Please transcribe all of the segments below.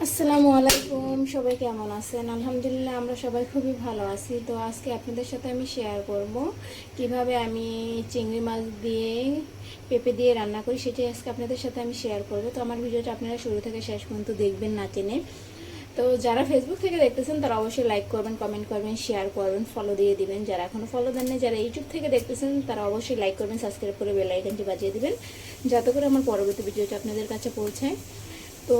আসসালামু আলাইকুম, সবাই কেমন আছেন? আলহামদুলিল্লাহ আমরা সবাই খুবই ভালো আছি। তো আজকে আপনাদের সাথে আমি শেয়ার করব কিভাবে আমি চিংড়ি মাছ দিয়ে পেঁপে দিয়ে রান্না করি, সেটাই আজকে আপনাদের সাথে আমি শেয়ার করব। তো আমার ভিডিওটা আপনারা শুরু থেকে শেষ পর্যন্ত দেখবেন না টেনে। তো যারা ফেসবুক থেকে দেখতেছেন তারা অবশ্যই লাইক করবেন, কমেন্ট করবেন, শেয়ার করবেন, ফলো দিয়ে দিবেন। যারা এখনও ফলো দেন না, যারা ইউটিউব থেকে দেখতেছেন তারা অবশ্যই লাইক করবেন, সাবস্ক্রাইব করে বেল আইকনটি বাজিয়ে দিবেন, যাতে করে আমার পরবর্তী ভিডিওটা আপনাদের কাছে পৌঁছায়। তো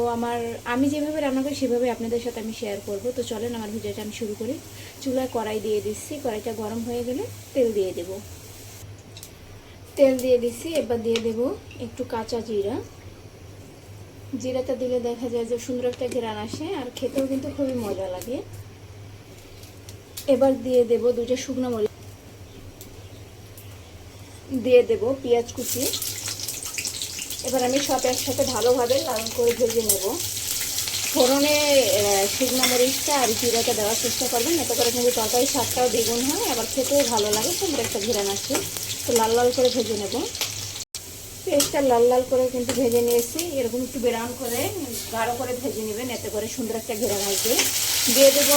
আমি যেভাবে রান্না করি সেভাবে আপনাদের সাথে আমি শেয়ার করব। তো চলেন আমার ভিডিওটা আমি শুরু করি। চুলায় কড়াই দিয়ে দিচ্ছি, কড়াইটা গরম হয়ে গেলে তেল দিয়ে দেব। তেল দিয়ে দিচ্ছি, এবার দিয়ে দেব একটু কাঁচা জিরা। জিরাটা দিলে দেখা যায় যে সুন্দর একটা ঘ্রাণ আসে, আর খেতেও কিন্তু খুবই মজা লাগে। এবার দিয়ে দেব দুটো শুকনো মরিচ, দিয়ে দেব পেঁয়াজ কুচি। এবার আমি সব একসাথে ভালোভাবে লাল করে ভেজে নেব। ফোড়নে শুকনো মরিচটা আর জিরাটা দেওয়ার চেষ্টা করবেন, এতে করে কিন্তু তরকারি স্বাদটাও দ্বিগুণ হয়, আবার খেতেও ভালো লাগে, সুন্দর একটা ঘ্রাণ আসে। তো লাল লাল করে ভেজে নেব। পেঁয়াজটা লাল লাল করে কিন্তু ভেজে নিয়েছি, এরকম একটু ব্রাউন করে গাঢ় করে ভেজে নেবেন, এতে করে সুন্দর একটা ঘ্রাণ আসবে। দিয়ে দেব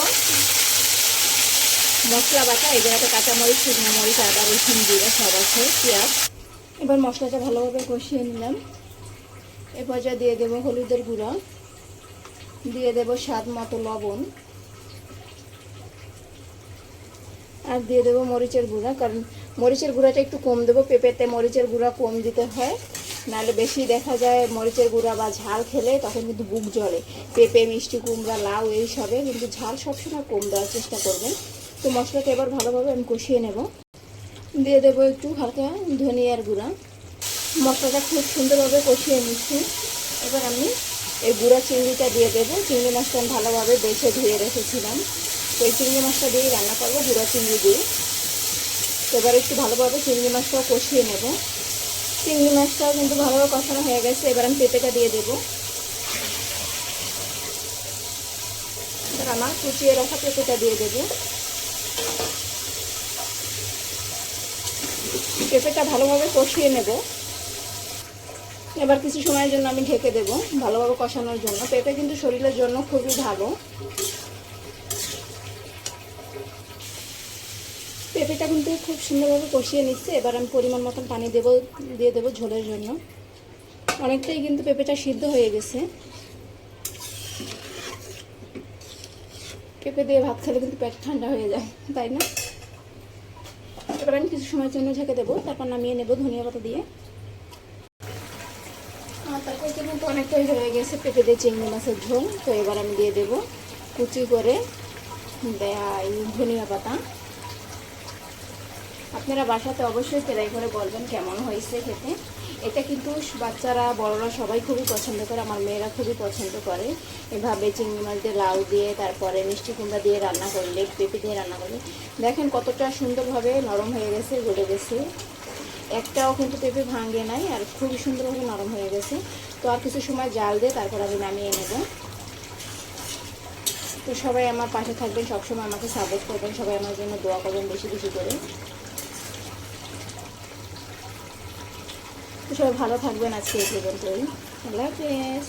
মশলা বাটা, এগুলোতে কাঁচামরিচ, শুকনো মরিচ, আদা, রসুন, জিরা সব আছে, পেঁয়াজ। এবার মশলাটা ভালোভাবে কষিয়ে নিলাম। এ পর্যায়ে দিয়ে দেবো হলুদের গুঁড়া, দিয়ে দেব স্বাদ মতো লবণ, আর দিয়ে দেবো মরিচের গুঁড়া। কারণ মরিচের গুঁড়াটা একটু কম দেবো, পেঁপেতে মরিচের গুঁড়া কম দিতে হয়, নাহলে বেশি দেখা যায় মরিচের গুঁড়া বা ঝাল খেলে তখন কিন্তু বুক জ্বলে। পেঁপে, মিষ্টি কুমড়া, লাউ এইসবে কিন্তু ঝাল সবসময় কম দেওয়ার চেষ্টা করবেন। তো মশলাটা এবার ভালোভাবে আমি কষিয়ে নেব। দিয়ে দেবো একটু হালকা ধনিয়ার গুঁড়া। মশলাটা খুব সুন্দরভাবে কষিয়ে নিচ্ছি। এবার আমি এই গুঁড়া চিংড়িটা দিয়ে দেবো। চিংড়ি মাছটা আমি ভালোভাবে বেছে ধুয়ে রেখেছিলাম, তো এই চিংড়ি মাছটা দিয়েই রান্না করবো, গুঁড়া চিংড়ি দিয়ে। এবার একটু ভালোভাবে চিংড়ি মাছটাও কষিয়ে নেব। চিংড়ি মাছটাও কিন্তু ভালোভাবে কষানো হয়ে গেছে, এবার আমি পেঁপেটা দিয়ে দেবো। এবার আমার কুচিয়ে রাখা পেঁপেটা দিয়ে দেবো। পেঁপেটা ভালোভাবে কষিয়ে নেব। এবার কিছু সময়ের জন্য আমি ঢেকে দেব ভালোভাবে কষানোর জন্য। পেঁপে কিন্তু শরীরের জন্য খুবই ভালো। পেঁপেটা কিন্তু খুব সুন্দরভাবে কষিয়ে নিচ্ছে। এবার আমি পরিমাণ মতন পানি দিয়ে দেবো ঝোলের জন্য। অনেকটাই কিন্তু পেঁপেটা সিদ্ধ হয়ে গেছে। পেঁপে দিয়ে ভাত খেলে কিন্তু পেট ঠান্ডা হয়ে যায়, তাই না? এবার আমি কিছু সময়ের জন্য ঢেকে দেবো, তারপর নামিয়ে নেব ধনিয়া পাতা দিয়ে। তারপর কিন্তু অনেকটাই হয়ে গেছে পেঁপে দিয়ে চিংড়ি মাছের ঝোল। তো এবার আমি দিয়ে দেবো কুচি করে দেয়া ধনিয়া পাতা। আপনারা বাসাতে অবশ্যই ট্রাই করে বলবেন কেমন হয়েছে খেতে। এটা কিন্তু বাচ্চারা, বড়রা সবাই খুবই পছন্দ করে, আমার মেয়েরা খুবই পছন্দ করে। এভাবে চিংড়ি মাছ দিয়ে, লাউ দিয়ে, তারপরে মিষ্টি কুমড়া দিয়ে রান্না করলে, পেঁপে দিয়ে রান্না করলে দেখেন কতটা সুন্দরভাবে নরম হয়ে গেছে, গলে গেছে। একটাও কিন্তু পেঁপে ভাঙে নাই, আর খুবই সুন্দরভাবে নরম হয়ে গেছে। তো আর কিছু সময় জাল দিয়ে তারপর আমি নামিয়ে নেব। তো সবাই আমার পাশে থাকবেন, সবসময় আমাকে সাপোর্ট করবেন, সবাই আমার জন্য দোয়া করবেন বেশি বেশি করে। তো সবাই ভালো থাকবেন, আজকে এই পর্যন্তই। আল্লাহ হাফেজ।